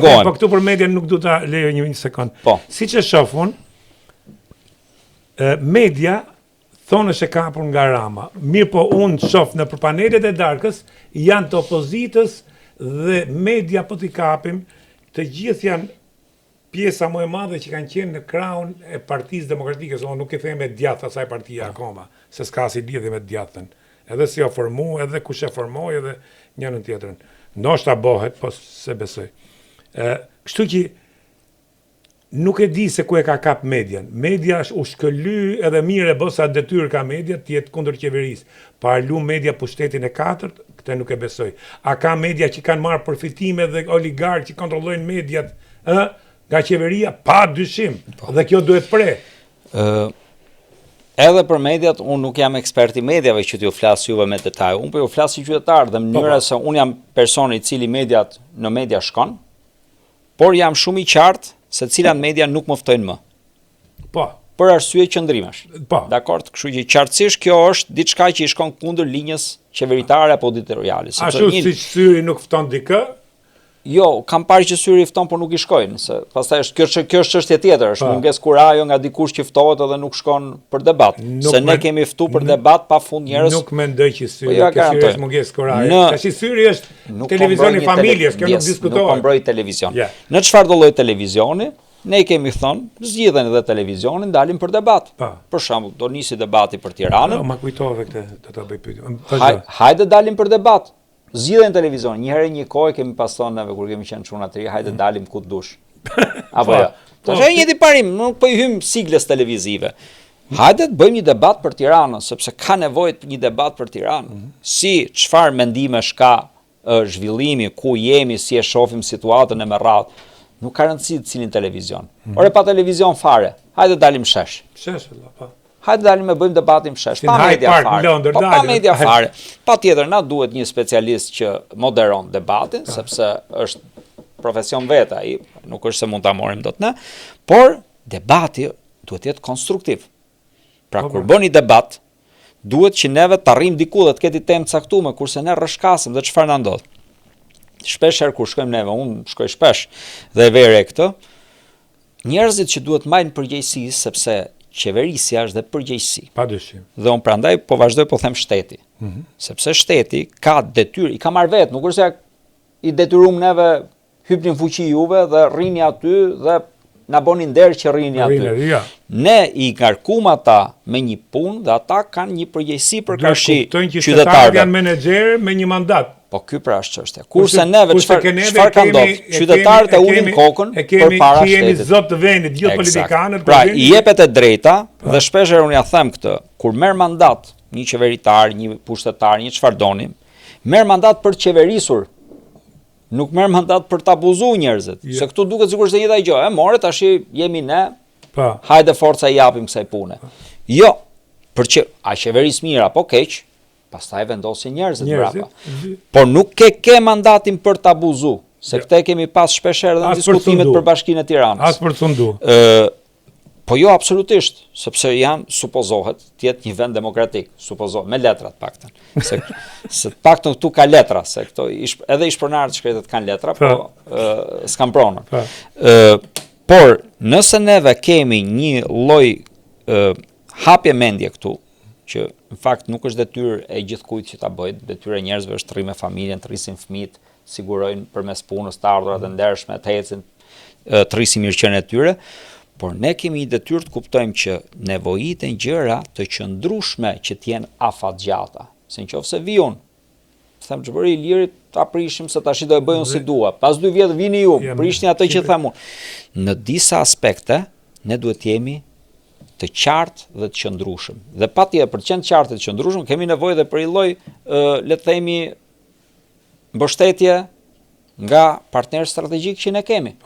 Po këtu për media nuk du ta lejo një sekond. Po. Siç e shohun, media thonë se kapur nga Rama. Mirë po unë shoh në për panelet e darkës janë të opozitës dhe media po t'i kapim, të gjithë janë pjesa më e madhe që kanë qenë në krahun e Partisë Demokratike, unë nuk e them me djathtë asaj partie akoma, se s'ka si lidhje me djathtën. Edhe si o formu, edhe kush e formoi, edhe njërin tjetrën. Ndoshta bëhet, po se besoj. Kështu që nuk e di se ku e ka kap median. Media është u shkëly edhe mirë e bosa detyrë ka media të jetë kundër qeverisë. Parlu media pushtetin e 4, këtë nuk e besoj. A ka media që kanë marrë përfitime dhe oligarkë që kontrollojnë mediat, nga qeveria? Pa dyshim. Dhe kjo duhet pre. Edhe për mediat, unë nuk jam ekspert i mediave që t'ju flasë juve me detaj. Unë për ju flasë i qytetarë dhe mënyra se unë jam personi i cili mediat në media shkon, por jam shumë i qartë se cilat media nuk më ftojnë më. Po. Për arsye qëndrimesh. Po. Dakord, kështu që qartësisht kjo është diçka që i shkon kundër linjës qeveritare apo editoriale. Ashtu si syri nuk fton dikë? Jo, kam parë që syri i fton, por nuk i shkojnë, se pastaj kjo është çështje tjetër, është mungesë kurajo nga dikush që ftohet edhe nuk shkon për debat. Se ne kemi ftuar për debat pafund njerëz. Nuk mendoj që syri është mungesë kurajo. Tash syri është televizioni i familjes, kjo nuk diskutohet. Nuk mbroj televizion. Në çfarë do lloj televizioni, ne kemi thënë, zgjidhen edhe televizionin, dalim për debat. Për shembull, do nisi debati për Tiranën. Ma kujtove këtë, do ta bëj pyetje. Hajde dalim për debat. Zgjidhen televizion, një herë një kohë kemi pas thonë neve kur kemi qenë çuna të ri, hajde dalim ku dush. Apo jo. Tash është një parim, nuk po i hym siglës televizive. Hajde të bëjmë një debat për Tiranën, sepse ka nevojë një debat për Tiranën. Si çfarë mendimesh ka zhvillimi, ku jemi, si e shohim situatën e merrat. Nuk ka rëndësi të cilin televizion. Ore pa televizion fare, hajde dalim shesh. Shesh, po. Hajde dalim e bëjmë debatin shesh, pa media fare. Pa media fare. Pa tjetër, na duhet një specialist që moderon debatin, sepse është profesion vetë ai, nuk është se mund ta morim dot ne, por debati duhet të jetë konstruktiv. Pra kur bëni debat, duhet që neve të arrijmë diku dhe të ketë temë caktuar, kurse ne rrëshkasim dhe çfarë na ndodh. Shpesh herë kur shkojmë neve, unë shkoj shpesh dhe vere këtë, njerëzit që duhet marrin përgjegjësi sepse qeverisja është dhe përgjegjësi. Padyshim. Dhe unë prandaj po vazhdoj po them shteti. Sepse shteti ka detyrë, i ka marrë vetë, nuk është se i detyruam neve hypni në fuqi juve dhe rrini aty dhe na boni nder që rrini aty. Ne i ngarkum ata me një punë dhe ata kanë një përgjegjësi për karshi qytetarëve. Janë menaxherë me një mandat. Po ky pra është çështja. Kurse neve çfarë ka ndodhur? Qytetarët e ulin kokën përpara shtetit. Kemi zot të vendit, gjithë politikanët. Pra i jepet e drejta dhe shpesh unë ja them këtë, kur merr mandat një qeveritar, një pushtetar, një çfarë doni, merr mandat për të qeverisur. Nuk merr mandat për të abuzuar njerëzit. Se këtu duket sikur është e njëjta gjë. More tash jemi ne. Hajde forca i japim kësaj pune. Jo, për që a qeveris mirë apo keq, pastaj vendosin njerëzit brapa. Por nuk ke mandatin për të abuzuar, se këtë kemi pas shpesh herë në diskutimet për Bashkinë e Tiranës. As për të fundu. Po jo absolutisht, sepse janë supozohet të jetë një vend demokratik, supozohet me letra të paktën. Se të paktën këtu ka letra, se këto edhe ishpronarët shkretet kanë letra, po s'kan pronën. Por nëse neve kemi një lloj hapje mendje këtu, që në fakt nuk është detyrë e gjithkujt që ta bëjë, detyrë e njerëzve është të rrinë me familjen, të rrisin fëmijët, sigurojnë përmes punës të ardhurat e ndershme, të ecin, të rrisin mirëqenien e tyre, por ne kemi një detyrë të kuptojmë që nevojiten gjëra të qëndrueshme që të jenë afatgjata. Se nëse vi unë, them çbëri i lirit, ta prishim se tash do e bëjun si dua. Pas 2 vjet vini ju, prishni atë që them unë. Në disa aspekte ne duhet të jemi të qartë dhe të qëndrueshëm. Dhe patjetër për të qenë të qartë dhe të qëndrueshëm kemi nevojë edhe për një lloj, le të themi, mbështetje nga partnerë strategjik që ne kemi.